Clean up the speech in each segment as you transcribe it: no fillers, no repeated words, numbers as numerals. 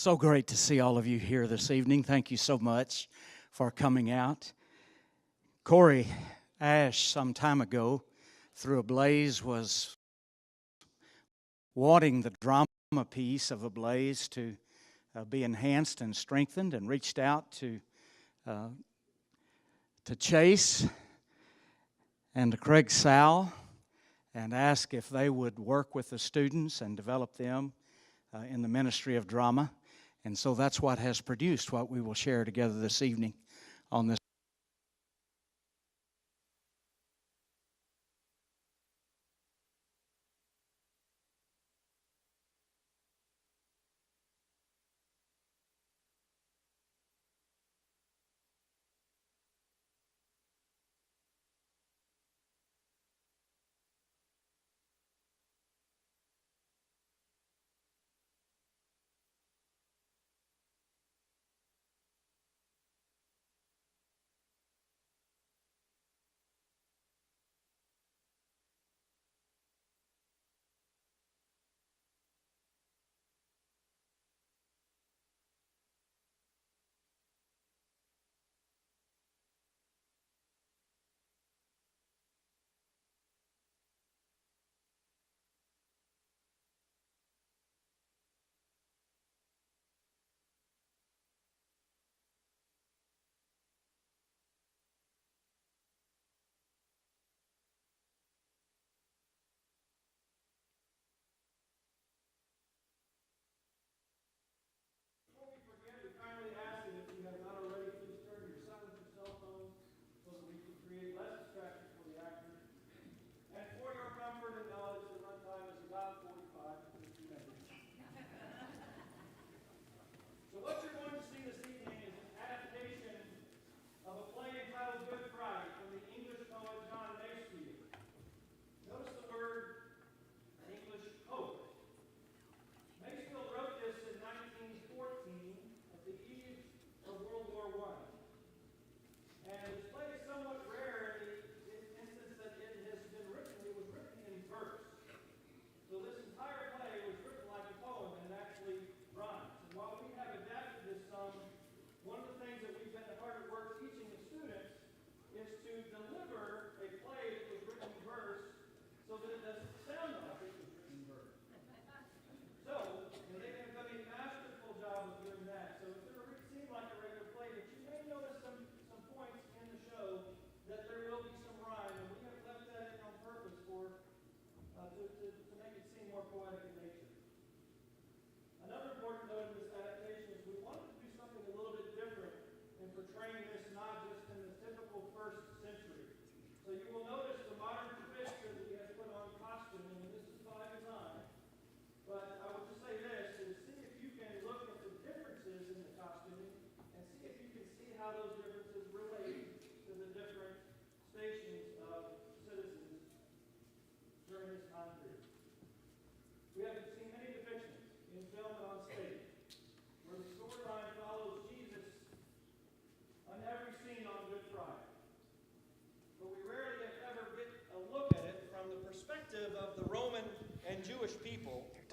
So great to see all of you here this evening. Thank you so much for coming out. Corey Ash, some time ago, through a blaze, was wanting the drama piece of a blaze to be enhanced and strengthened, and reached out to Chase and to Craig Sal and asked if they would work with the students and develop them in the ministry of drama. And so that's what has produced what we will share together this evening on this.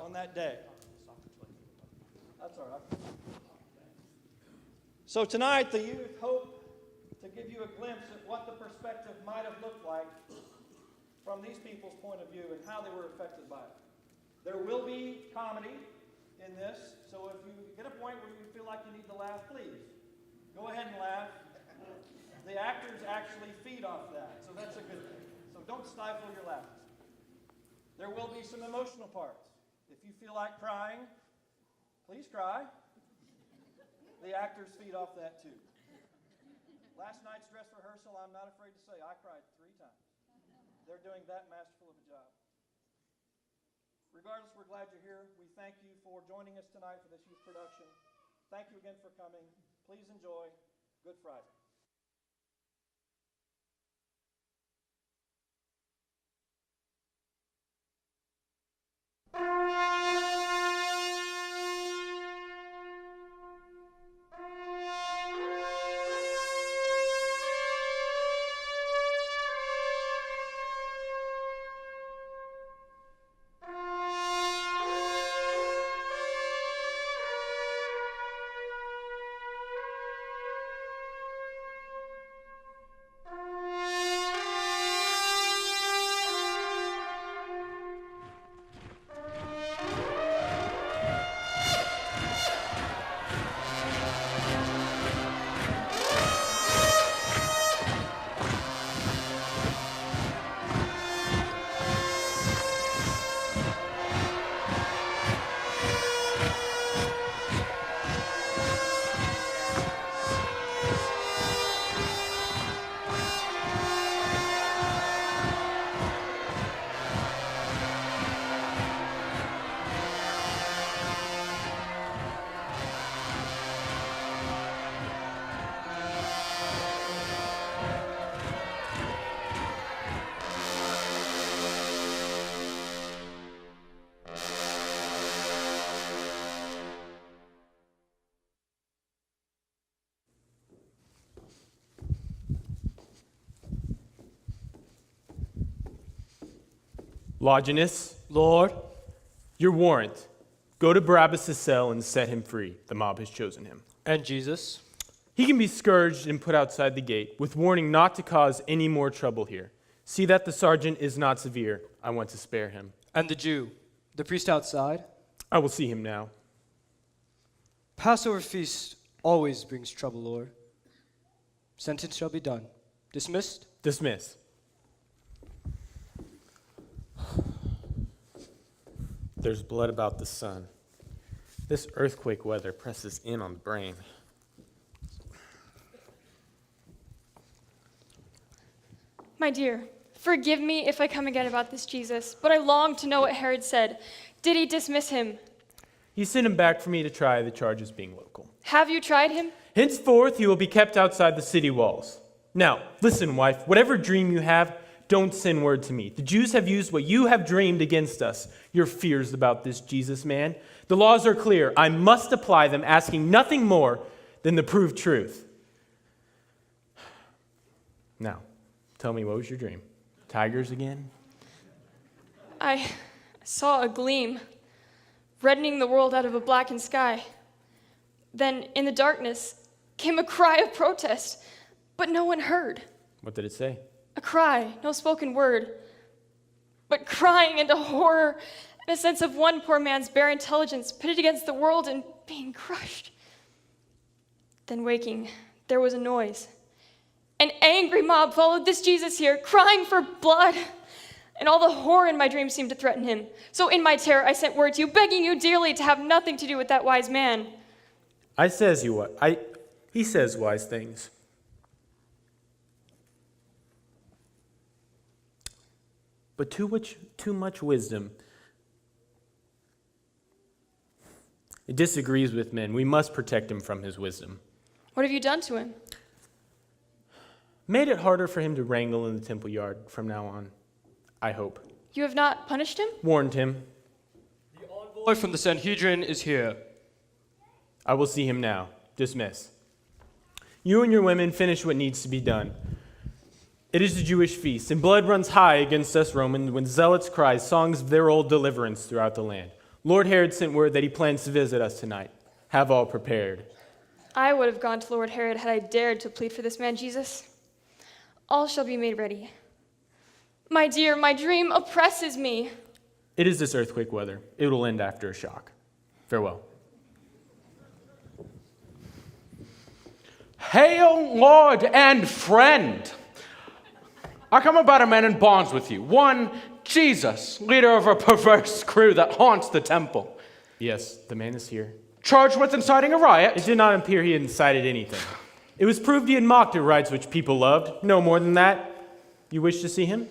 On that day. That's all right. So tonight the youth hope to give you a glimpse at what the perspective might have looked like from these people's point of view and how they were affected by it. There will be comedy in this, so if you get a point where you feel like you need to laugh, please go ahead and laugh. The actors actually feed off that, so that's a good thing. So don't stifle your laughter. There will be some emotional parts. If you feel like crying, please cry. The actors feed off that too. Last night's dress rehearsal, I'm not afraid to say, I cried 3 times. They're doing that masterful of a job. Regardless, we're glad you're here. We thank you for joining us tonight for this youth production. Thank you again for coming. Please enjoy Good Friday. Longinus, Lord, your warrant. Go to Barabbas' cell and set him free. The mob has chosen him. and Jesus, He can be scourged and put outside the gate, with warning not to cause any more trouble here. See that the sergeant is not severe. I want to spare him. and the Jew, the priest outside. I will see him now. Passover feast always brings trouble, Lord. Sentence shall be done. Dismissed? Dismiss. There's blood about the sun. This earthquake weather presses in on the brain. My dear, forgive me if I come again about this Jesus, but I long to know what Herod said. Did he dismiss him? He sent him back for me to try the charges being local. Have you tried him? Henceforth, he will be kept outside the city walls. Now, listen, wife, whatever dream you have, don't send word to me. The Jews have used what you have dreamed against us, your fears about this Jesus man. The laws are clear. I must apply them, asking nothing more than the proved truth. Now, tell me, what was your dream? Tigers again? I saw a gleam, reddening the world out of a blackened sky. Then, in the darkness, came a cry of protest, but no one heard. What did it say? A cry, no spoken word, but crying into horror and a sense of one poor man's bare intelligence pitted against the world and being crushed. Then waking, there was a noise. An angry mob followed this Jesus here, crying for blood, and all the horror in my dream seemed to threaten him. So in my terror, I sent word to you, begging you dearly to have nothing to do with that wise man. He says wise things. But too much wisdom. It disagrees with men. We must protect him from his wisdom. What have you done to him? Made it harder for him to wrangle in the temple yard from now on, I hope. You have not punished him? Warned him. The envoy from the Sanhedrin is here. I will see him now. Dismiss. You and your women finish what needs to be done. It is the Jewish feast, and blood runs high against us Romans when zealots cry songs of their old deliverance throughout the land. Lord Herod sent word that he plans to visit us tonight. Have all prepared. I would have gone to Lord Herod had I dared to plead for this man Jesus. All shall be made ready. My dear, my dream oppresses me. It is this earthquake weather. It will end after a shock. Farewell. Hail, Lord and friend! I come about a man in bonds with you, one Jesus, leader of a perverse crew that haunts the temple. Yes, the man is here. Charged with inciting a riot? It did not appear he had incited anything. It was proved he had mocked at rites which people loved. No more than that. You wish to see him?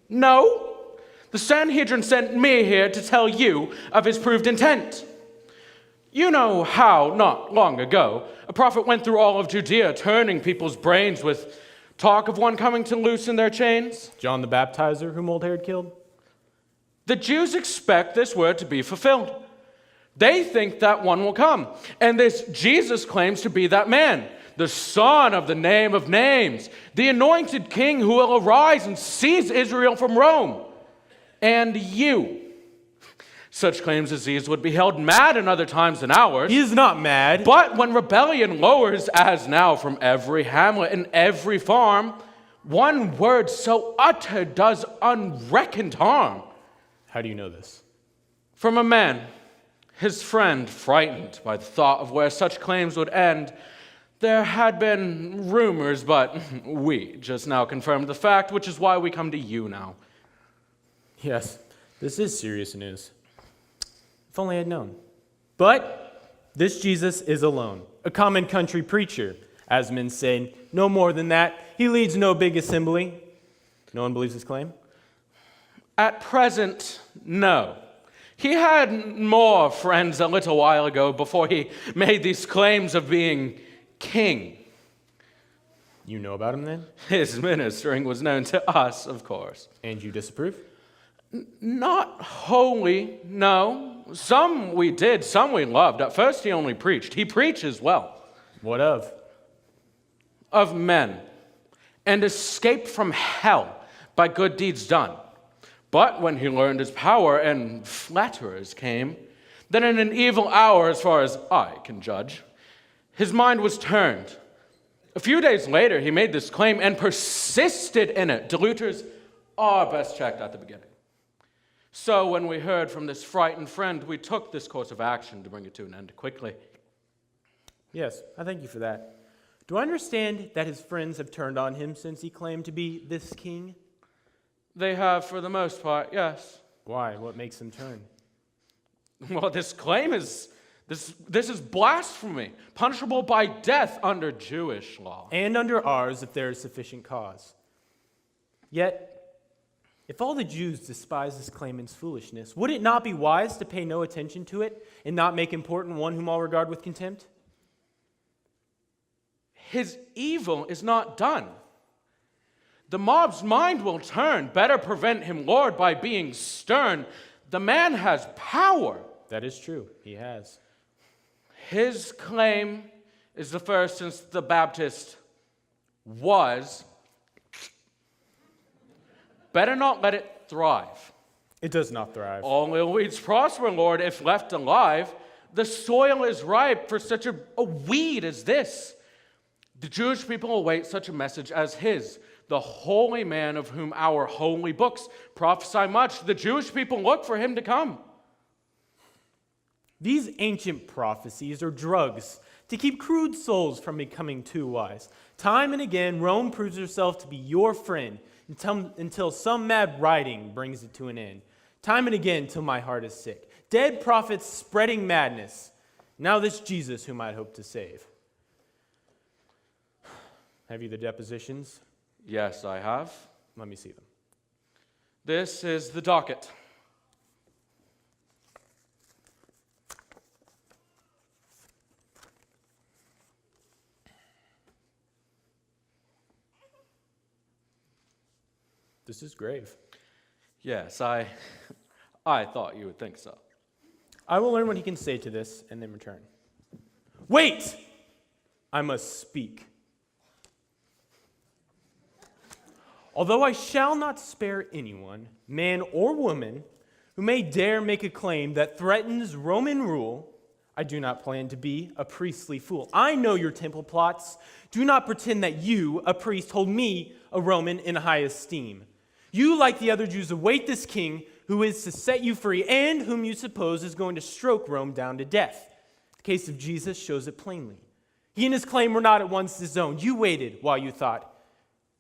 No. The Sanhedrin sent me here to tell you of his proved intent. You know how, not long ago, a prophet went through all of Judea, turning people's brains with talk of one coming to loosen their chains? John the Baptizer, whom old Herod killed? The Jews expect this word to be fulfilled. They think that one will come. And this Jesus claims to be that man, the Son of the name of names, the anointed king who will arise and seize Israel from Rome. And you. Such claims as these would be held mad in other times than ours. He is not mad. But when rebellion lowers, as now, from every hamlet and every farm, one word so uttered does unreckoned harm. How do you know this? From a man, his friend, frightened by the thought of where such claims would end. There had been rumors, but we just now confirmed the fact, which is why we come to you now. Yes, this is serious news. If only I had known. But this Jesus is alone, a common country preacher. As men say, no more than that. He leads no big assembly. No one believes his claim? At present, no. He had more friends a little while ago before he made these claims of being king. You know about him then? His ministering was known to us, of course. And you disapprove? Not wholly, no. Some we did, some we loved. At first he only preached. He preaches well. What of? Of men, and escaped from hell by good deeds done. But when he learned his power and flatterers came, then in an evil hour, as far as I can judge, his mind was turned. A few days later, he made this claim and persisted in it. Delusions are best checked at the beginning. So when we heard from this frightened friend, we took this course of action to bring it to an end quickly. Yes, I thank you for that. Do I understand that his friends have turned on him since he claimed to be this king? They have, for the most part, yes. Why? What makes them turn? Well, this claim is, this is blasphemy, punishable by death under Jewish law. And under ours, if there is sufficient cause. Yet, if all the Jews despise this claimant's foolishness, would it not be wise to pay no attention to it and not make important one whom all regard with contempt? His evil is not done. The mob's mind will turn. Better prevent him, Lord, by being stern. The man has power. That is true. He has. His claim is the first since the Baptist was. Better not let it thrive. It does not thrive. All ill weeds prosper, Lord, if left alive. The soil is ripe for such a weed as this. The Jewish people await such a message as his, the holy man of whom our holy books prophesy much. The Jewish people look for him to come. These ancient prophecies are drugs to keep crude souls from becoming too wise. Time and again, Rome proves herself to be your friend until some mad writing brings it to an end. Time and again, till my heart is sick. Dead prophets spreading madness. Now this Jesus whom I'd hoped to save. Have you the depositions? Yes, I have. Let me see them. This is the docket. This is grave. Yes, I thought you would think so. I will learn what he can say to this and then return. Wait! I must speak. Although I shall not spare anyone, man or woman, who may dare make a claim that threatens Roman rule, I do not plan to be a priestly fool. I know your temple plots. Do not pretend that you, a priest, hold me, a Roman, in high esteem. You, like the other Jews, await this king who is to set you free and whom you suppose is going to stroke Rome down to death. The case of Jesus shows it plainly. He and his claim were not at once disowned. You waited while you thought,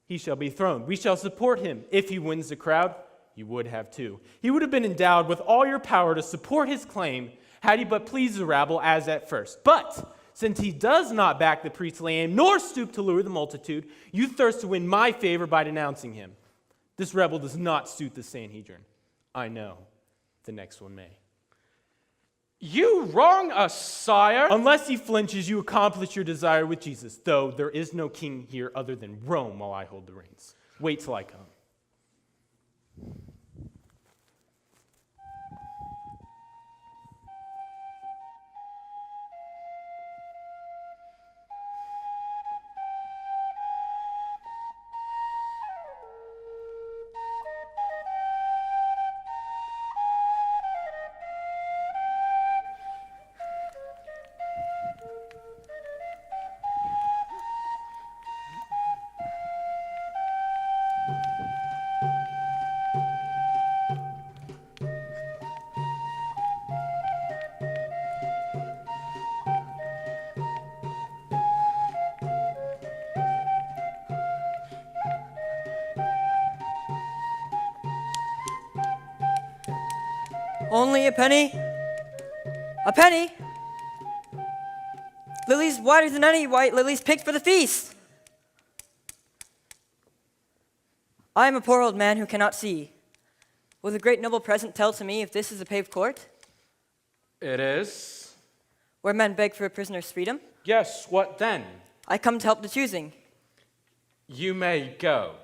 he shall be throned. We shall support him. If he wins the crowd, you would have too. He would have been endowed with all your power to support his claim had he but pleased the rabble as at first. But since he does not back the priestly aim, nor stoop to lure the multitude, you thirst to win my favor by denouncing him. This rebel does not suit the Sanhedrin. I know. The next one may. You wrong us, sire. Unless he flinches, you accomplish your desire with Jesus, though there is no king here other than Rome while I hold the reins. Wait till I come. Only a penny? A penny? Lilies whiter than any white lilies picked for the feast. I am a poor old man who cannot see. Will the great noble present tell to me if this is a paved court, It is. where men beg for a prisoner's freedom? Yes, what then? I come to help the choosing. You may go.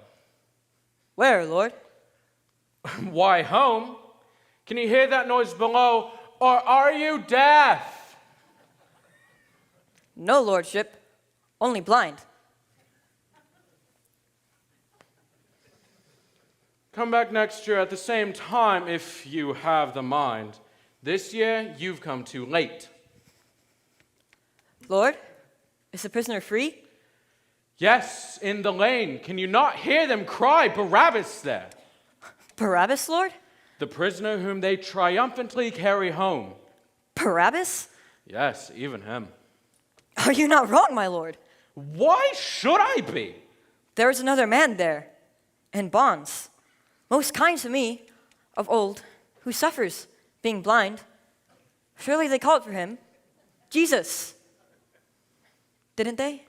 Where, Lord? Why, home? Can you hear that noise below, or are you deaf? No, lordship, only blind. Come back next year at the same time if you have the mind. This year, you've come too late. Lord, is the prisoner free? Yes, in the lane. Can you not hear them cry, Barabbas there? Barabbas, Lord? The prisoner whom they triumphantly carry home. Barabbas? Yes, even him. Are you not wrong, my lord? Why should I be? There is another man there, in bonds, most kind to me, of old, who suffers, being blind. Surely they called for him Jesus. Didn't they?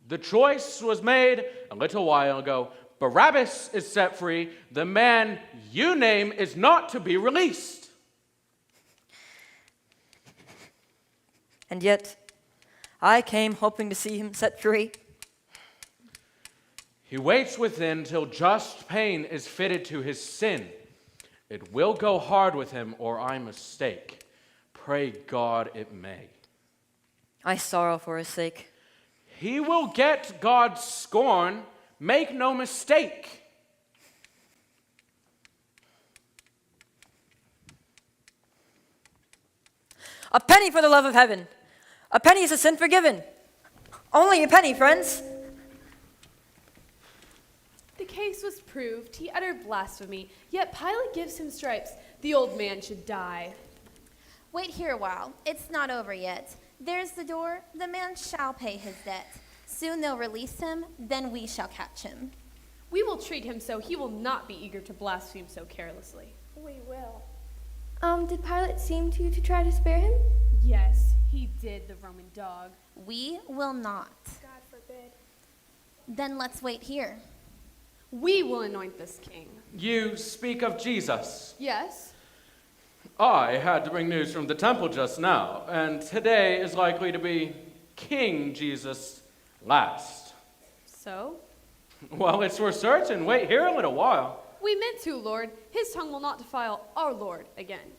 The choice was made a little while ago. Barabbas is set free. The man you name is not to be released. And yet, I came hoping to see him set free. He waits within till just pain is fitted to his sin. It will go hard with him, or I mistake. Pray God it may. I sorrow for his sake. He will get God's scorn, make no mistake. A penny for the love of heaven. A penny is a sin forgiven. Only a penny, friends. The case was proved. He uttered blasphemy. Yet Pilate gives him stripes. The old man should die. Wait here a while. It's not over yet. There's the door. The man shall pay his debt. Soon they'll release him, then we shall catch him. We will treat him so he will not be eager to blaspheme so carelessly. We will. Did Pilate seem to try to spare him? Yes, he did, the Roman dog. We will not. God forbid. Then let's wait here. We will anoint this king. You speak of Jesus. Yes? I had to bring news from the temple just now, and today is likely to be King Jesus last. So? Well, it's for certain. Wait here a little while. We meant to, Lord. His tongue will not defile our Lord again.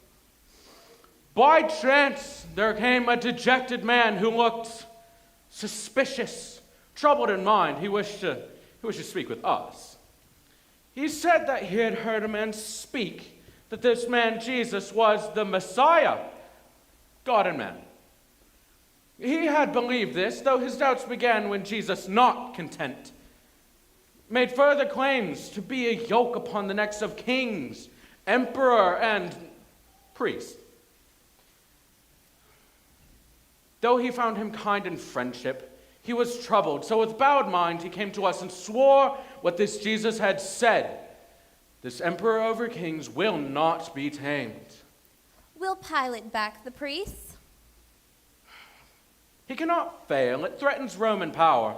By chance, there came a dejected man who looked suspicious, troubled in mind. He wished to speak with us. He said that he had heard a man speak, that this man Jesus was the Messiah, God and man. He had believed this, though his doubts began when Jesus, not content, made further claims to be a yoke upon the necks of kings, emperor, and priest. Though he found him kind in friendship, he was troubled. So with bowed mind he came to us and swore what this Jesus had said. This emperor over kings will not be tamed. Will Pilate back the priests? He cannot fail. It threatens Roman power.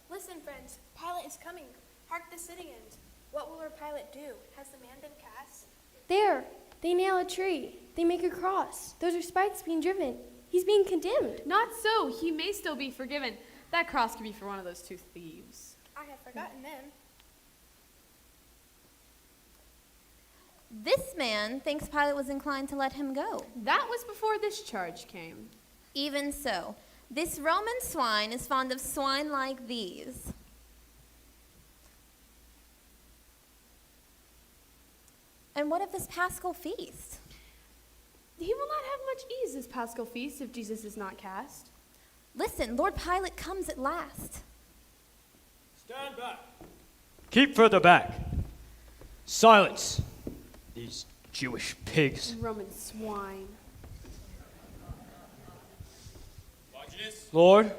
Listen, friends. Pilate is coming. Hark the citizens. What will our Pilate do? Has the man been cast? There. They nail a tree. They make a cross. Those are spikes being driven. He's being condemned. Not so. He may still be forgiven. That cross could be for one of those two thieves. I have forgotten them. This man thinks Pilate was inclined to let him go. That was before this charge came. Even so, this Roman swine is fond of swine like these. And what of this Paschal feast? He will not have much ease this Paschal feast if Jesus is not cast. Listen, Lord Pilate comes at last. Stand back. Keep further back. Silence. These Jewish pigs. Roman swine. Lord,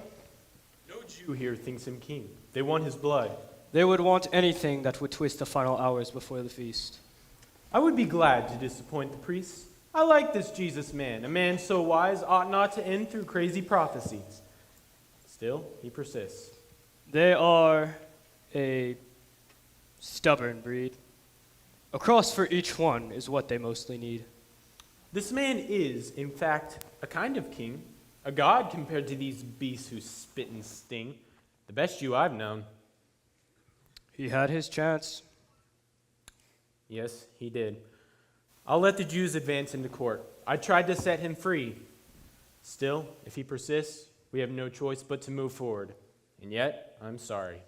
No Jew here thinks him king. They want his blood. they would want anything that would twist the final hours before the feast. I would be glad to disappoint the priests. I like this Jesus man. A man so wise ought not to end through crazy prophecies. Still, he persists. They are a stubborn breed. A cross for each one is what they mostly need. This man is, in fact, a kind of king, a god compared to these beasts who spit and sting. The best Jew I've known. He had his chance. Yes, he did. I'll let the Jews advance into court. I tried to set him free. Still, if he persists, we have no choice but to move forward. And yet, I'm sorry.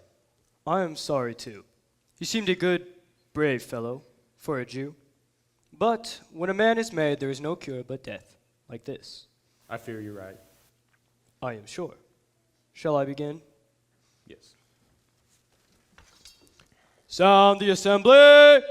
I am sorry too. He seemed a good, brave fellow for a Jew. But when a man is made, there is no cure but death, like this. I fear you're right. I am sure. Shall I begin? Yes. Sound the assembly!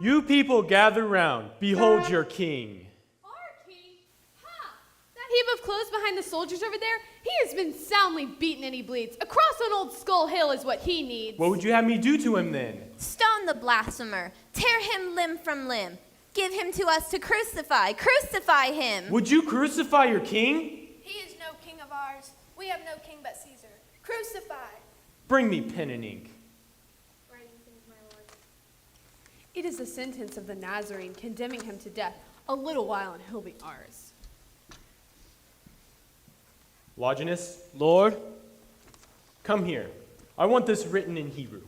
You people gather round. Behold your king. Our king? Ha! That heap of clothes behind the soldiers over there, he has been soundly beaten and he bleeds. A cross on Old Skull Hill is what he needs. What would you have me do to him then? Stone the blasphemer. Tear him limb from limb. Give him to us to crucify. Crucify him. Would you crucify your king? He is no king of ours. We have no king but Caesar. Crucify. Bring me pen and ink. It is the sentence of the Nazarene condemning him to death. A little while and he'll be ours. Longinus, Lord, come here. I want this written in Hebrew.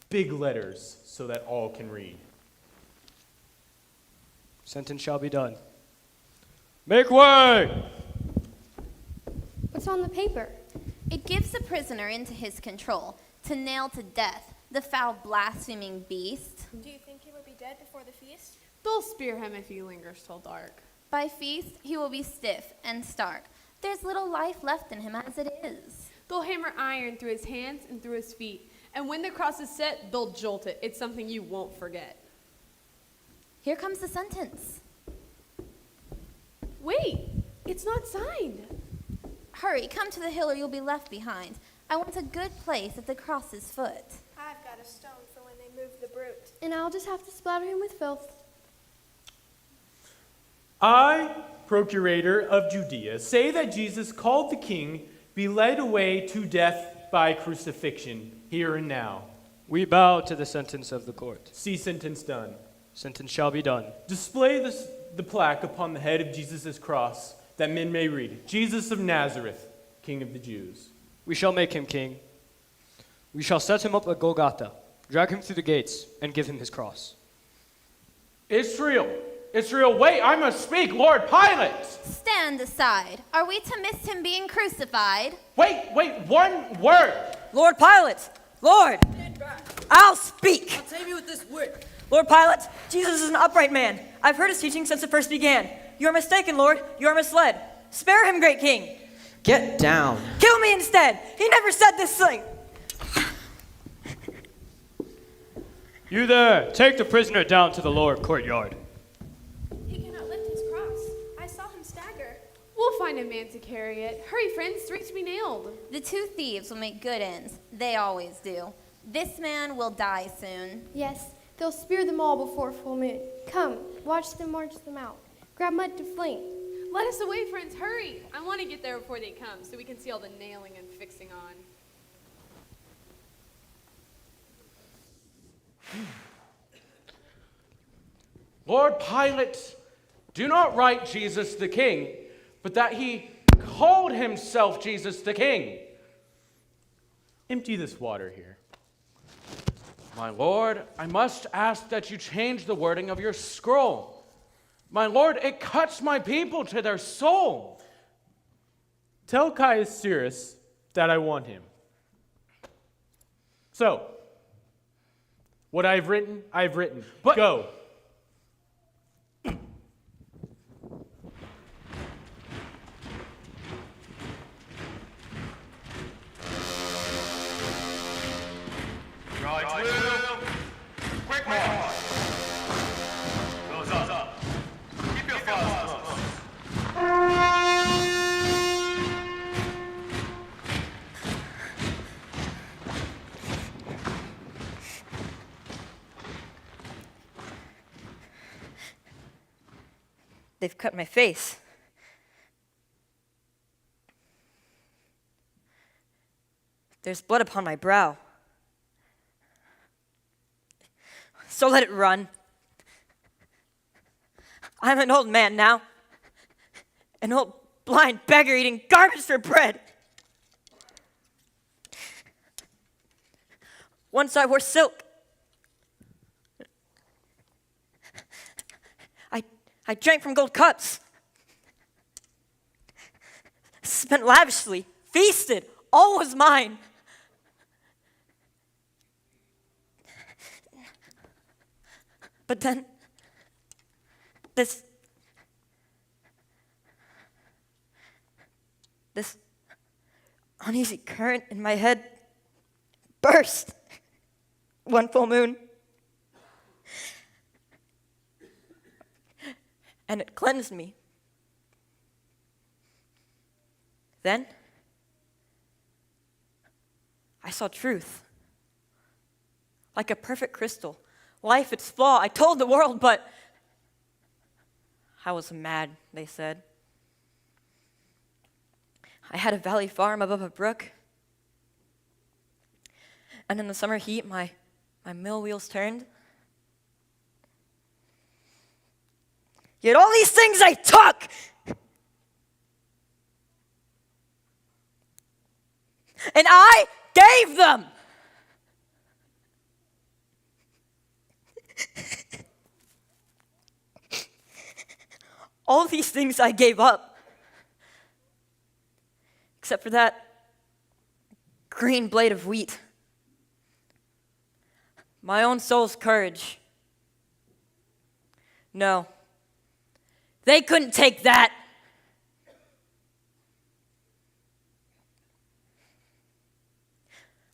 Big letters so that all can read. sentence shall be done. Make way! What's on the paper? It gives the prisoner into his control to nail to death the foul blaspheming beast. Do you think he would be dead before the feast? They'll spear him if he lingers till dark. By feast he will be stiff and stark. There's little life left in him as it is. They'll hammer iron through his hands and through his feet. And when the cross is set, they'll jolt it. It's something you won't forget. Here comes the sentence. Wait, it's not signed. Hurry, come to the hill or you'll be left behind. I want a good place at the cross's foot. I've got a stone for when they move the brute. And I'll just have to splatter him with filth. I, procurator of Judea, say that Jesus, called the King, be led away to death by crucifixion, here and now. We bow to the sentence of the court. See sentence done. Sentence shall be done. Display the plaque upon the head of Jesus' cross, that men may read, Jesus of Nazareth, King of the Jews. We shall make him king. We shall set him up at Golgotha, drag him through the gates, and give him his cross. Israel, wait, I must speak, Lord Pilate. Stand aside. Are we to miss him being crucified? Wait, one word. Lord Pilate! Lord! I'll speak! I'll tell you with this word. Lord Pilate, Jesus is an upright man. I've heard his teaching since it first began. You are mistaken, Lord. You are misled. Spare him, great king. Get down. Kill me instead. He never said this thing. You there, take the prisoner down to the lower courtyard. He cannot lift his cross. I saw him stagger. We'll find a man to carry it. Hurry, friends, straight to be nailed. The two thieves will make good ends. They always do. This man will die soon. Yes, they'll spear them all before full moon. Come, watch them march them out. Grab mud to fling. Let us away, friends, hurry. I want to get there before they come so we can see all the nailing and fixing on. Lord Pilate, do not write Jesus the King, but that he called himself Jesus the King. Empty this water here. My Lord, I must ask that you change the wording of your scroll. My Lord, it cuts my people to their soul. Tell Caius Syrus that I want him. So, what I've written, I've written. But- Go. Right wheel. Quick march. Goes up. Keep your fast close. They've cut my face. There's blood upon my brow. So let it run. I'm an old man now. An old blind beggar eating garbage for bread. Once I wore silk. I drank from gold cups. Spent lavishly, feasted, all was mine. But then, this uneasy current in my head burst one full moon. And it cleansed me. Then, I saw truth. Like a perfect crystal. Life, its flaw. I told the world, but I was mad, they said. I had a valley farm above a brook. And in the summer heat, my mill wheels turned. Yet all these things I took, and I gave them. All these things I gave up, except for that green blade of wheat, my own soul's courage. No. They couldn't take that.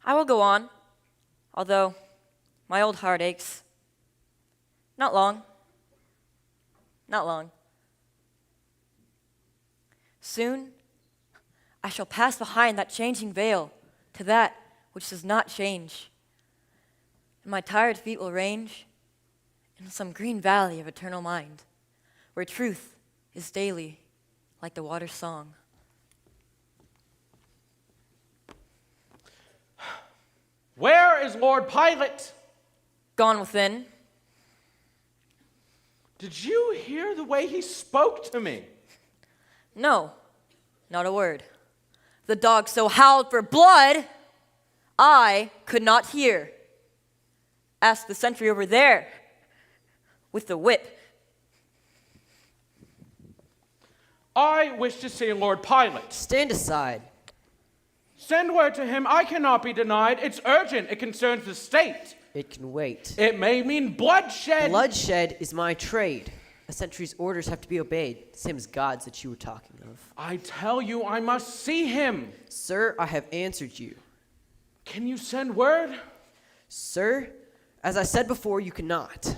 I will go on, although my old heart aches. Not long. Not long. Soon, I shall pass behind that changing veil to that which does not change. And my tired feet will range in some green valley of eternal mind, where truth is daily like the water's song. Where is Lord Pilate? Gone within. Did you hear the way he spoke to me? No, not a word. The dog so howled for blood, I could not hear. Ask the sentry over there with the whip. I wish to see Lord Pilate. Stand aside. Send word to him. I cannot be denied. It's urgent. It concerns the state. It can wait. It may mean bloodshed. Bloodshed is my trade. A sentry's orders have to be obeyed, same as God's that you were talking of. I tell you, I must see him. Sir, I have answered you. Can you send word? Sir, as I said before, you cannot.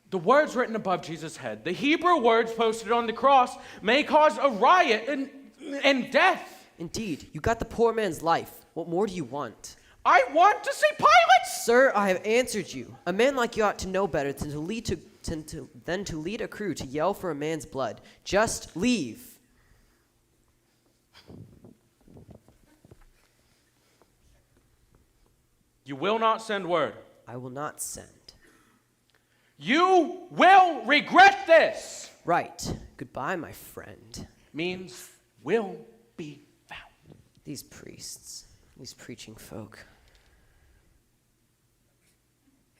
The words written above Jesus' head, the Hebrew words posted on the cross, may cause a riot and death. Indeed, you got the poor man's life. What more do you want? I want to see Pilate! Sir, I have answered you. A man like you ought to know better than to lead a crew to yell for a man's blood. Just leave. You will not send word. I will not send. You will regret this! Right. Goodbye, my friend. Means will be found. These priests, these preaching folk.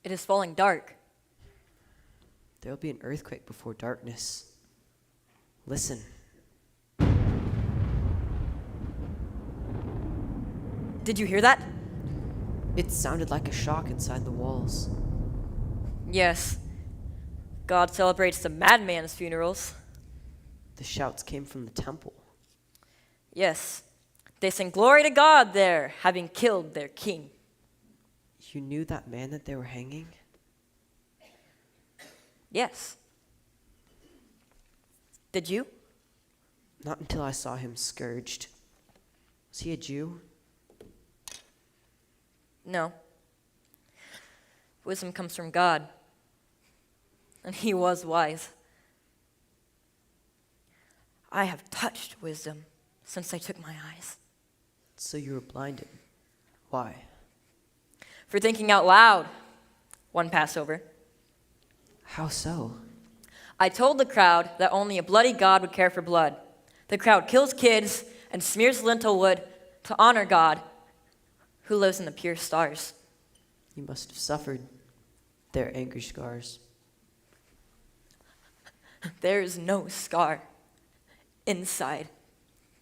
It is falling dark. There'll be an earthquake before darkness. Listen. Did you hear that? It sounded like a shock inside the walls. Yes. God celebrates the madman's funerals. The shouts came from the temple. Yes. They sing glory to God there, having killed their king. You knew that man that they were hanging? Yes. Did you? Not until I saw him scourged. Was he a Jew? No. Wisdom comes from God. And he was wise. I have touched wisdom since I took my eyes. So you were blinded. Why? For thinking out loud one Passover. How so? I told the crowd that only a bloody God would care for blood. The crowd kills kids and smears lentil wood to honor God who lives in the pure stars. You must have suffered their angry scars. There is no scar inside.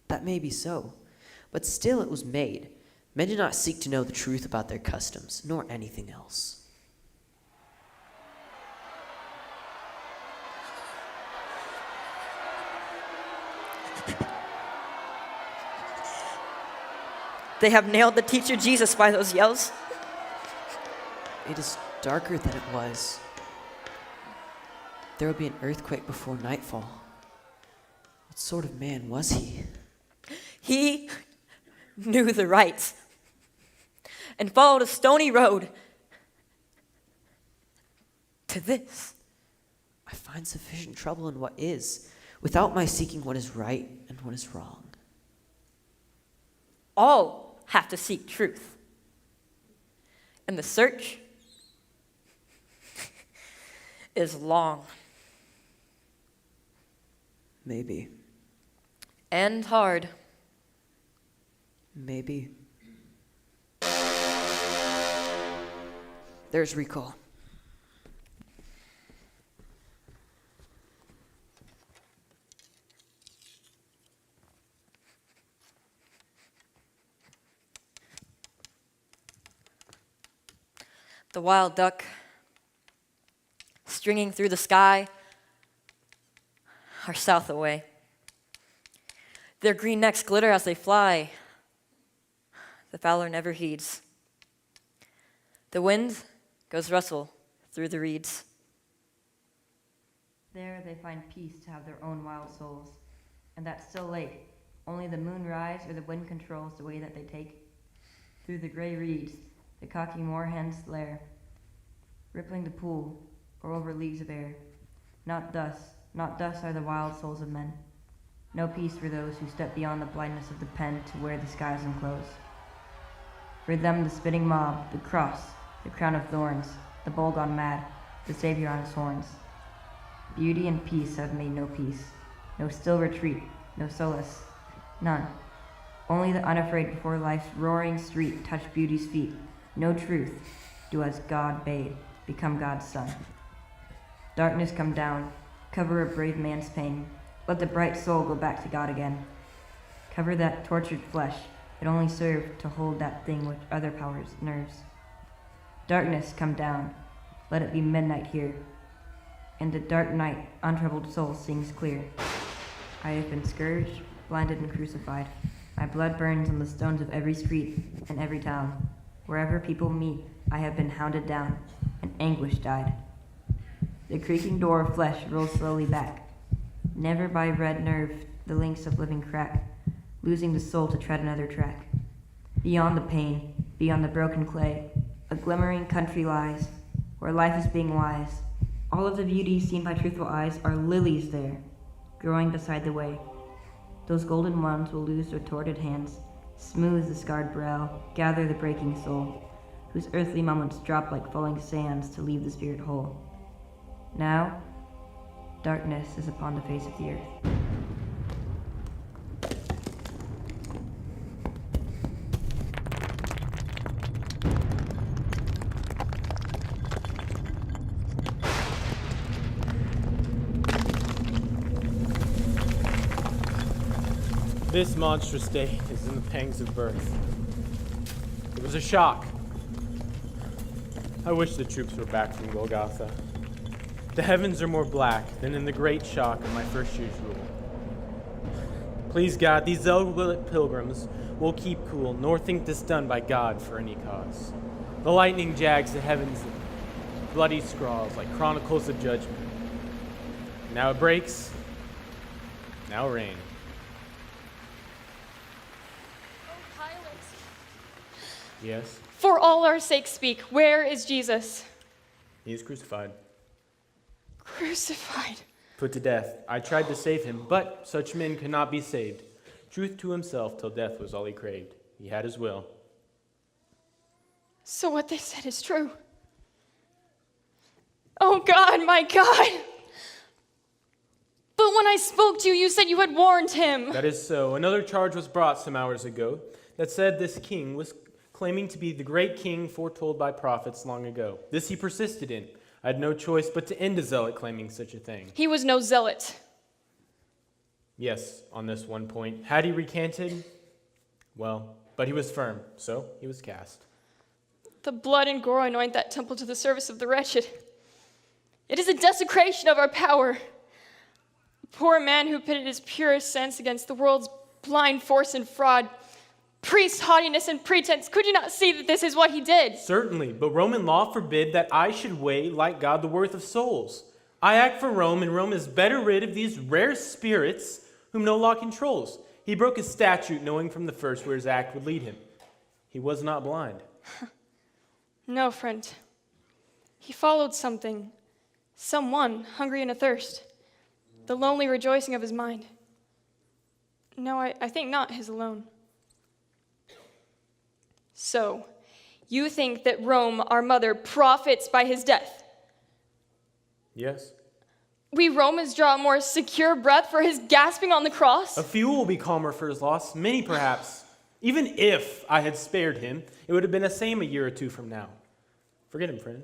That may be so, but still it was made. Men did not seek to know the truth about their customs, nor anything else. They have nailed the teacher Jesus by those yells. It is darker than it was. There will be an earthquake before nightfall. What sort of man was he? He knew the right and followed a stony road to this. I find sufficient trouble in what is, without my seeking what is right and what is wrong. All have to seek truth. And the search is long. Maybe. And hard. Maybe. There's recall. The wild duck stringing through the sky are south away. Their green necks glitter as they fly. The fowler never heeds. The wind goes rustle through the reeds. There they find peace to have their own wild souls, and that's still late. Only the moon rise or the wind controls the way that they take. Through the gray reeds, the cocky moorhens lair, rippling the pool, or over leagues of air. Not thus are the wild souls of men. No peace for those who step beyond the blindness of the pen to where the skies enclose. For them the spitting mob, the cross, the crown of thorns, the bull gone mad, the Savior on his horns. Beauty and peace have made no peace, no still retreat, no solace, none. Only the unafraid before life's roaring street touch beauty's feet. No truth, do as God bade, become God's son. Darkness come down, cover a brave man's pain. Let the bright soul go back to God again. Cover that tortured flesh, it only served to hold that thing which other powers nerves. Darkness come down, let it be midnight here. In the dark night, untroubled soul sings clear. I have been scourged, blinded, and crucified. My blood burns on the stones of every street and every town. Wherever people meet, I have been hounded down, and anguish died. The creaking door of flesh rolls slowly back. Never by red nerve the links of living crack, losing the soul to tread another track. Beyond the pain, beyond the broken clay, a glimmering country lies, where life is being wise. All of the beauties seen by truthful eyes are lilies there, growing beside the way. Those golden ones will loose their tortured hands, smooth the scarred brow, gather the breaking soul, whose earthly moments drop like falling sands to leave the spirit whole. Now, darkness is upon the face of the earth. This monstrous day is in the pangs of birth. It was a shock. I wish the troops were back from Golgotha. The heavens are more black than in the great shock of my first year's rule. Please God, these zealot pilgrims will keep cool, nor think this done by God for any cause. The lightning jags the heavens, bloody scrawls like chronicles of judgment. Now it breaks, now rain. Yes? For all our sakes speak, where is Jesus? He is crucified. Crucified. Put to death. I tried to save him, but such men could not be saved. Truth to himself till death was all he craved. He had his will. So what they said is true. Oh God, my God. But when I spoke to you, you said you had warned him. That is so. Another charge was brought some hours ago that said this king was claiming to be the great king foretold by prophets long ago. This he persisted in. I had no choice but to end a zealot claiming such a thing. He was no zealot. Yes, on this one point. Had he recanted? Well, but he was firm, so he was cast. The blood and gore anoint that temple to the service of the wretched. It is a desecration of our power. A poor man who pitted his purest sense against the world's blind force and fraud Priest haughtiness and pretense, could you not see that this is what he did? Certainly, but Roman law forbid that I should weigh like God the worth of souls. I act for Rome, and Rome is better rid of these rare spirits whom no law controls. He broke his statute, knowing from the first where his act would lead him. He was not blind. No, friend. He followed something, someone hungry and athirst, the lonely rejoicing of his mind. No, I think not his alone. So, you think that Rome, our mother, profits by his death? Yes. We Romans draw a more secure breath for his gasping on the cross? A few will be calmer for his loss, many perhaps. Even if I had spared him, it would have been the same a year or two from now. Forget him, friend.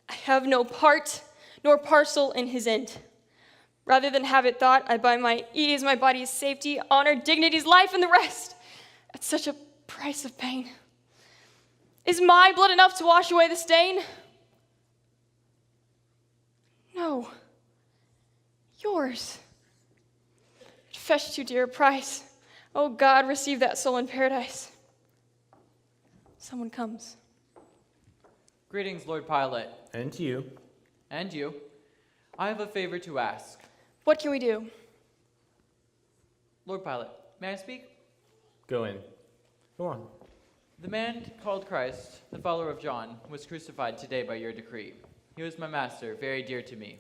I have no part nor parcel in his end. Rather than have it thought, I buy my ease, my body's safety, honor, dignity's life, and the rest at such a price of pain. Is my blood enough to wash away the stain? No. Yours. It fetched too dear a price. Oh God, receive that soul in paradise. Someone comes. Greetings, Lord Pilate. And to you. And you. I have a favor to ask. What can we do? Lord Pilate, may I speak? Go in. Go on. The man called Christ, the follower of John, was crucified today by your decree. He was my master, very dear to me.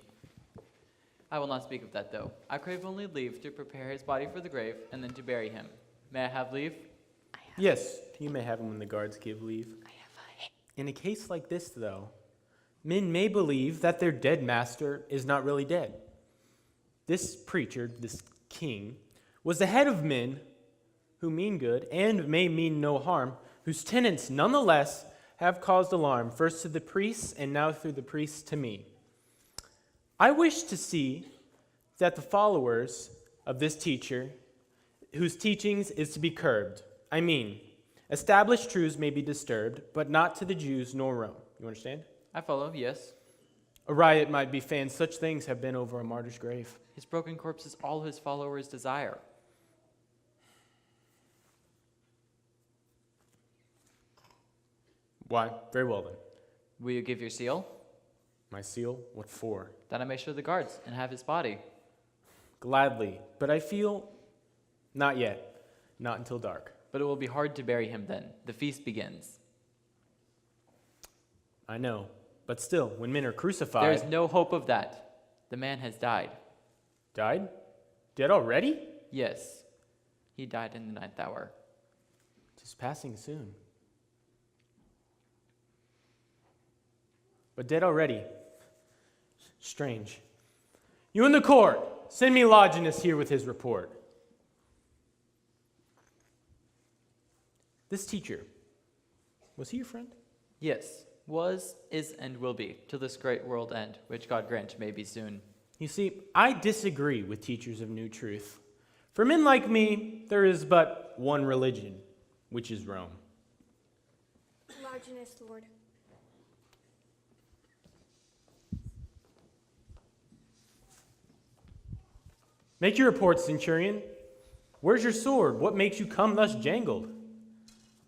I will not speak of that, though. I crave only leave to prepare his body for the grave and then to bury him. May I have leave? Yes, you may have him when the guards give leave. In a case like this, though, men may believe that their dead master is not really dead. This preacher, this king, was the head of men who mean good and may mean no harm, whose tenets nonetheless have caused alarm, first to the priests and now through the priests to me. I wish to see that the followers of this teacher, whose teachings is to be curbed, I mean, established truths may be disturbed, but not to the Jews nor Rome. You understand? I follow, yes. A riot might be fanned. Such things have been over a martyr's grave. His broken corpse is all his followers desire. Why? Very well then. Will you give your seal? My seal? What for? That I may show the guards and have his body. Gladly, but I feel not yet. Not until dark. But it will be hard to bury him then. The feast begins. I know, but still, when men are crucified... There is no hope of that. The man has died. Died? Dead already? Yes. He died in the 9th hour. 'Tis passing soon. But dead already. Strange. You in the court, send me Longinus here with his report. This teacher, was he your friend? Yes. Was, is, and will be, till this great world end, which God grant may be soon. You see, I disagree with teachers of new truth. For men like me, there is but one religion, which is Rome. Longinus, Lord. Make your report, Centurion. Where's your sword? What makes you come thus jangled?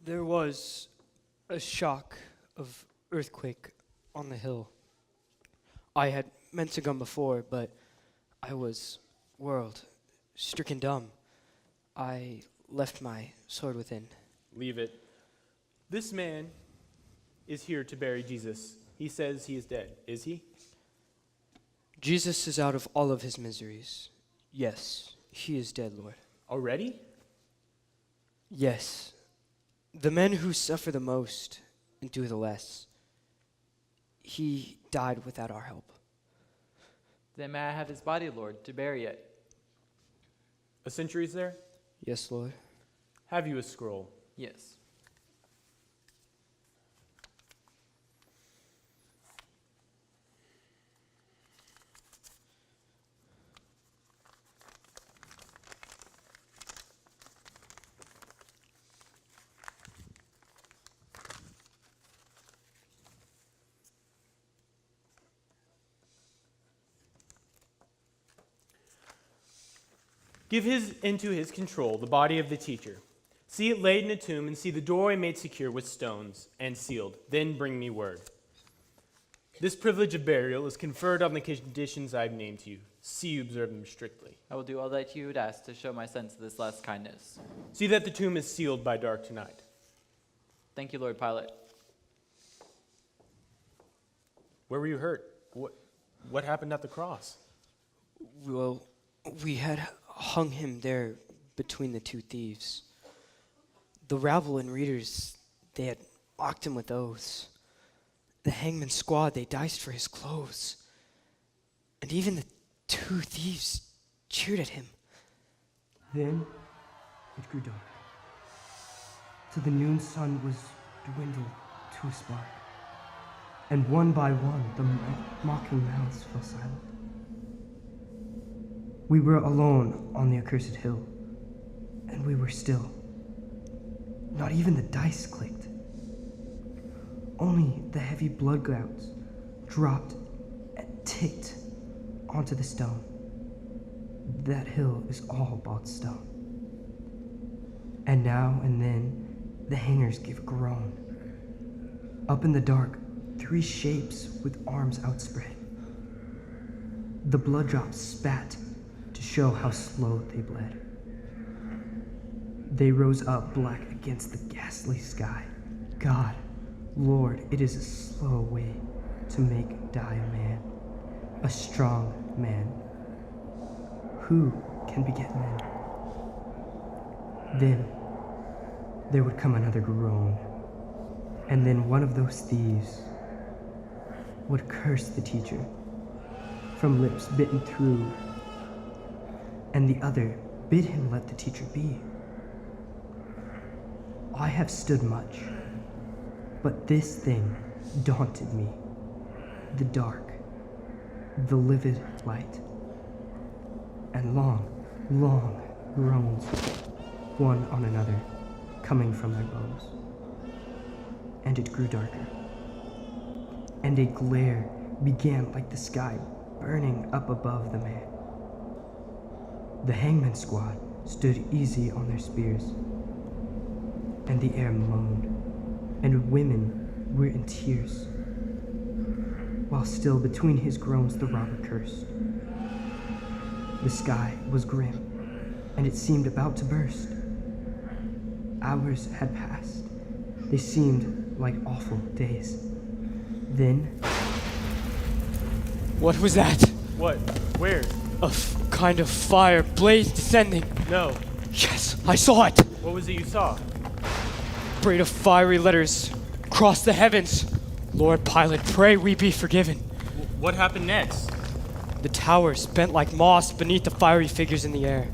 There was a shock of earthquake on the hill. I had meant to come before, but I was whirled, stricken dumb. I left my sword within. Leave it. This man is here to bury Jesus. He says he is dead. Is he? Jesus is out of all of his miseries. Yes, he is dead, Lord. Already? Yes. The men who suffer the most and do the less. He died without our help. Then may I have his body, Lord, to bury it? A century's there? Yes, Lord. Have you a scroll? Yes. Give into his control the body of the teacher. See it laid in a tomb, and see the doorway made secure with stones and sealed. Then bring me word. This privilege of burial is conferred on the conditions I've named to you. See you observe them strictly. I will do all that you would ask to show my sense of this last kindness. See that the tomb is sealed by dark tonight. Thank you, Lord Pilate. Where were you hurt? What happened at the cross? Well, we had hung him there between the two thieves. The rabble and readers, they had mocked him with oaths. The hangman's squad, they diced for his clothes. And even the two thieves cheered at him. Then it grew dark, till the noon sun was dwindled to a spark, and one by one the mocking mouths fell silent. We were alone on the accursed hill, and we were still. Not even the dice clicked. Only the heavy blood gouts dropped and ticked onto the stone. That hill is all bought stone. And now and then the hangers give a groan. Up in the dark, 3 shapes with arms outspread. The blood drops spat to show how slow they bled. They rose up black against the ghastly sky. God, Lord, it is a slow way to make die a man, a strong man. Who can beget men? Then there would come another groan, and then one of those thieves would curse the teacher from lips bitten through, and the other bid him let the teacher be. I have stood much, but this thing daunted me. The dark, the livid light, and long, long groans, one on another, coming from their bows. And it grew darker, and a glare began like the sky burning up above the man. The hangman's squad stood easy on their spears, and the air moaned, and women were in tears, while still between his groans the robber cursed. The sky was grim, and it seemed about to burst. Hours had passed. They seemed like awful days. Then... What was that? What? Where? A kind of fire blaze descending. No. Yes, I saw it. What was it you saw? Braid of fiery letters cross the heavens. Lord Pilate, pray we be forgiven. What happened next? The towers bent like moss beneath the fiery figures in the air.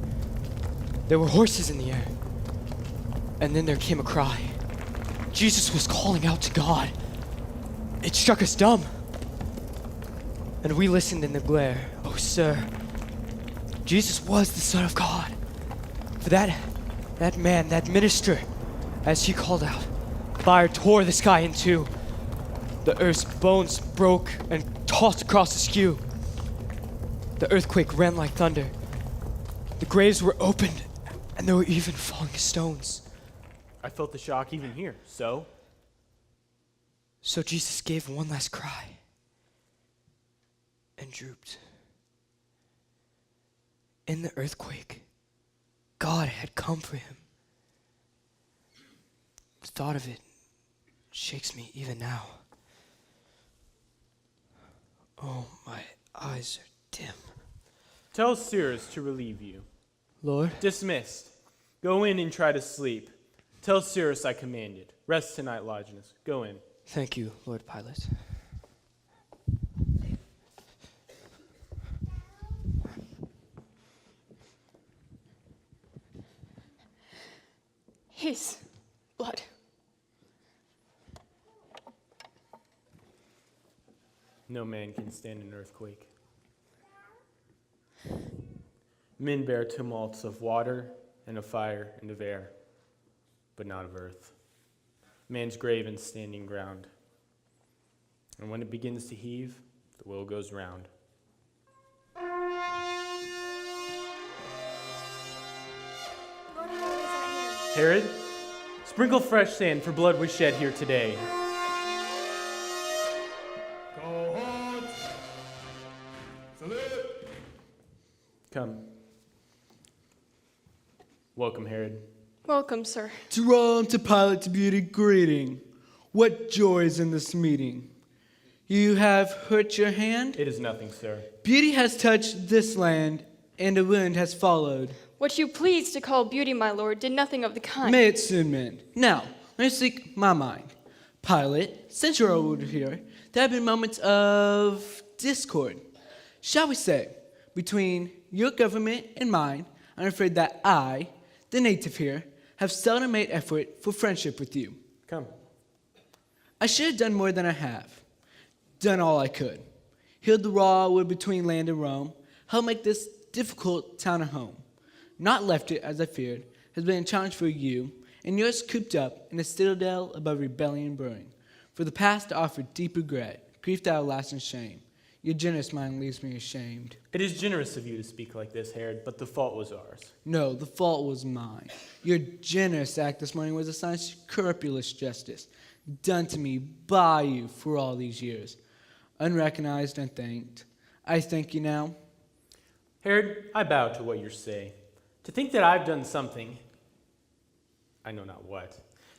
There were horses in the air. And then there came a cry. Jesus was calling out to God. It struck us dumb. And we listened in the glare. Oh, sir, Jesus was the Son of God. For that man, that minister, as he called out, fire tore the sky in two. The earth's bones broke and tossed across askew. The earthquake ran like thunder. The graves were opened, and there were even falling stones. I felt the shock even here, so? So Jesus gave one last cry and drooped. In the earthquake, God had come for him. The thought of it shakes me even now. Oh, my eyes are dim. Tell Cyrus to relieve you. Lord? Dismissed. Go in and try to sleep. Tell Cyrus I commanded. Rest tonight, Longinus. Go in. Thank you, Lord Pilate. His blood. No man can stand an earthquake. Men bear tumults of water and of fire and of air, but not of earth. Man's grave and standing ground. And when it begins to heave, the wheel goes round. Lord, how is that here? Herod, Sprinkle fresh sand for blood was shed here today. Cohort! Salute! Come. Welcome, Herod. Welcome, sir. To Rome, to Pilate, to Beauty, greeting. What joy is in this meeting? You have hurt your hand? It is nothing, sir. Beauty has touched this land, and a wound has followed. What you pleased to call beauty, my lord, did nothing of the kind. May it soon mend. Now, let me speak my mind. Pilate, since you're over here, there have been moments of discord, shall we say, between your government and mine. I'm afraid that I, the native here, have seldom made effort for friendship with you. Come. I should have done more than I have. Done all I could. Healed the raw wood between land and Rome. Helped make this difficult town a home. Not left it, as I feared, has been a challenge for you, and yours cooped up in a citadel above rebellion brewing. For the past I offer deep regret, grief that will last in shame. Your generous mind leaves me ashamed. It is generous of you to speak like this, Herod, but the fault was ours. No, the fault was mine. Your generous act this morning was a sign of scrupulous justice, done to me by you for all these years. Unrecognized, unthanked. I thank you now. Herod, I bow to what you say. To think that I've done something, I know not what,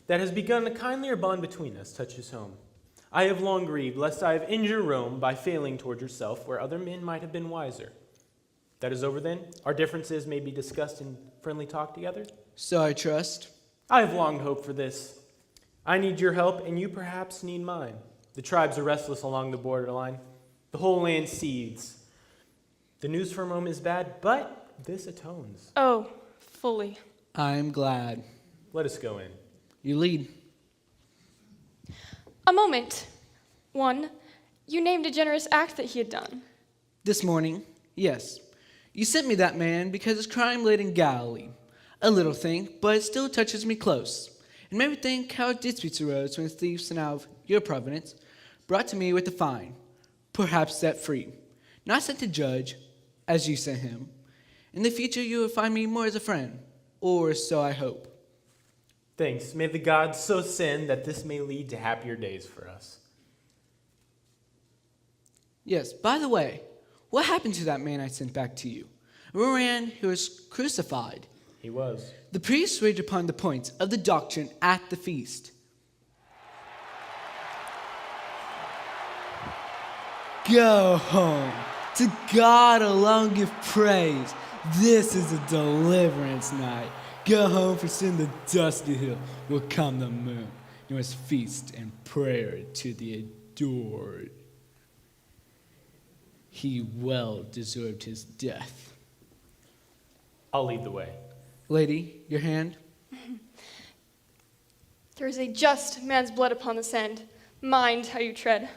that has begun a kindlier bond between us touches home. I have long grieved lest I have injured Rome by failing toward yourself where other men might have been wiser. That is over then? Our differences may be discussed in friendly talk together? So I trust. I have long hoped for this. I need your help, and you perhaps need mine. The tribes are restless along the borderline. The whole land seethes. The news from Rome is bad, but this atones. Oh, fully. I am glad. Let us go in. You lead. A moment. One, you named a generous act that he had done. This morning, yes. You sent me that man because his crime laid in Galilee. A little thing, but it still touches me close. It made me think how disputes arose when thieves sent out of your providence, brought to me with a fine, perhaps set free. Not sent to judge, as you sent him. In the future you will find me more as a friend, or so I hope. Thanks. May the gods so send that this may lead to happier days for us. Yes, by the way, what happened to that man I sent back to you? A man who was crucified. He was. The priests raged upon the points of the doctrine at the feast. Go home. To God alone give praise. This is a deliverance night. Go home, for soon the dusty hill will come the moon. You must feast and prayer to the adored. He well deserved his death. I'll lead the way. Lady, your hand. There is a just man's blood upon the sand. Mind how you tread.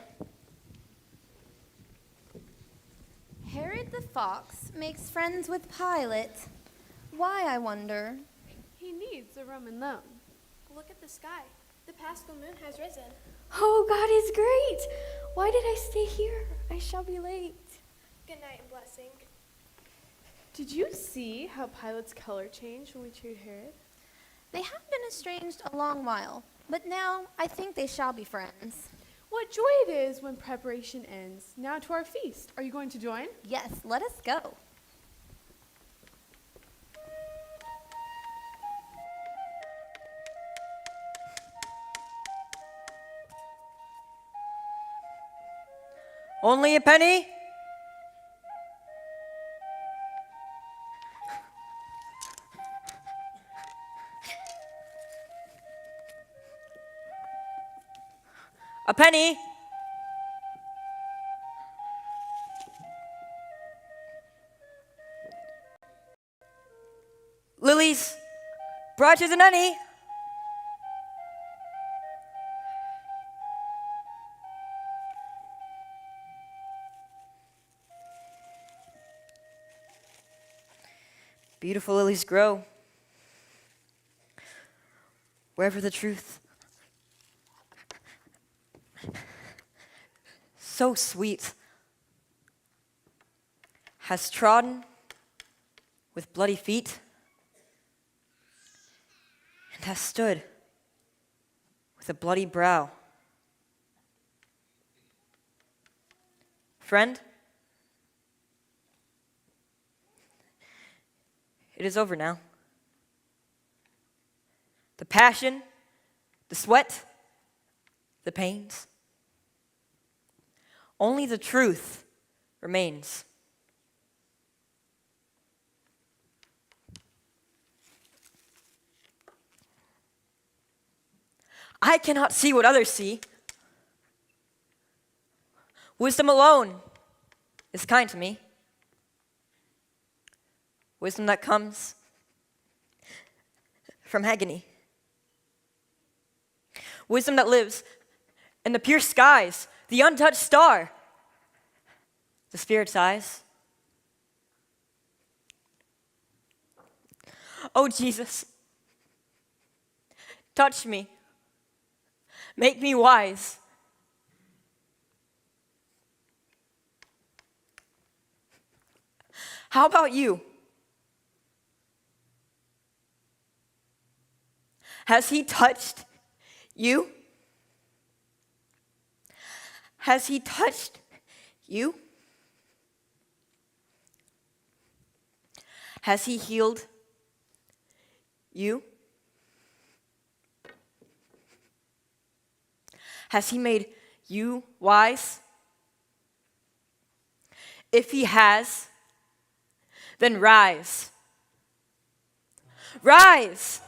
Herod the fox makes friends with Pilate. Why, I wonder? He needs a Roman loan. Look at the sky. The Paschal moon has risen. Oh, God is great. Why did I stay here? I shall be late. Good night and blessing. Did you see how Pilate's color changed when we treated Herod? They have been estranged a long while, but now I think they shall be friends. What joy it is when preparation ends. Now to our feast. Are you going to join? Yes, let us go. Only a penny? A penny? Lilies, brighter than any. Beautiful lilies grow wherever the truth, so sweet, has trodden with bloody feet and has stood with a bloody brow. Friend, it is over now. The passion, the sweat, the pains. Only the truth remains. I cannot see what others see. Wisdom alone is kind to me. Wisdom that comes from agony. Wisdom that lives in the pure skies, the untouched star, the Spirit's eyes. Oh, Jesus, touch me. Make me wise. How about you? Has he touched you? Has he touched you? Has he healed you? Has he made you wise? If he has, then rise. Rise!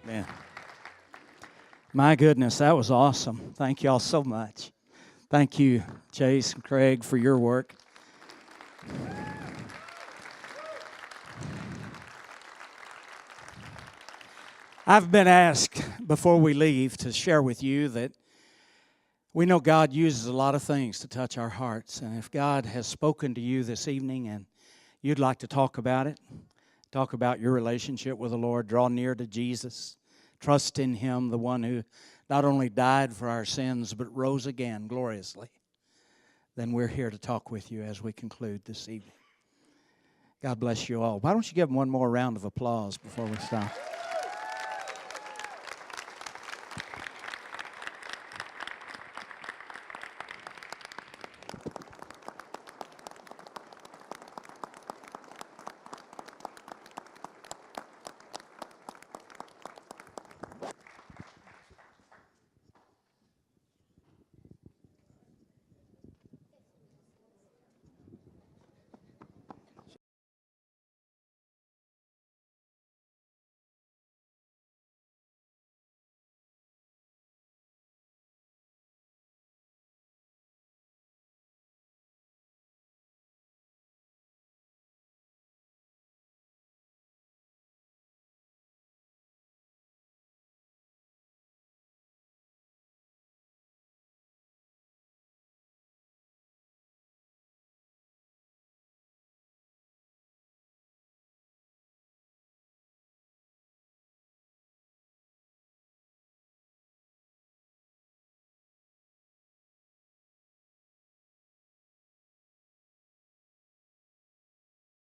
Man. My goodness, that was awesome. Thank you all so much. Thank you, Chase and Craig, for your work. I've been asked before we leave to share with you that we know God uses a lot of things to touch our hearts. And if God has spoken to you this evening and you'd like to talk about it, talk about your relationship with the Lord, draw near to Jesus, trust in Him, the one who not only died for our sins but rose again gloriously, then we're here to talk with you as we conclude this evening. God bless you all. Why don't you give them one more round of applause before we stop?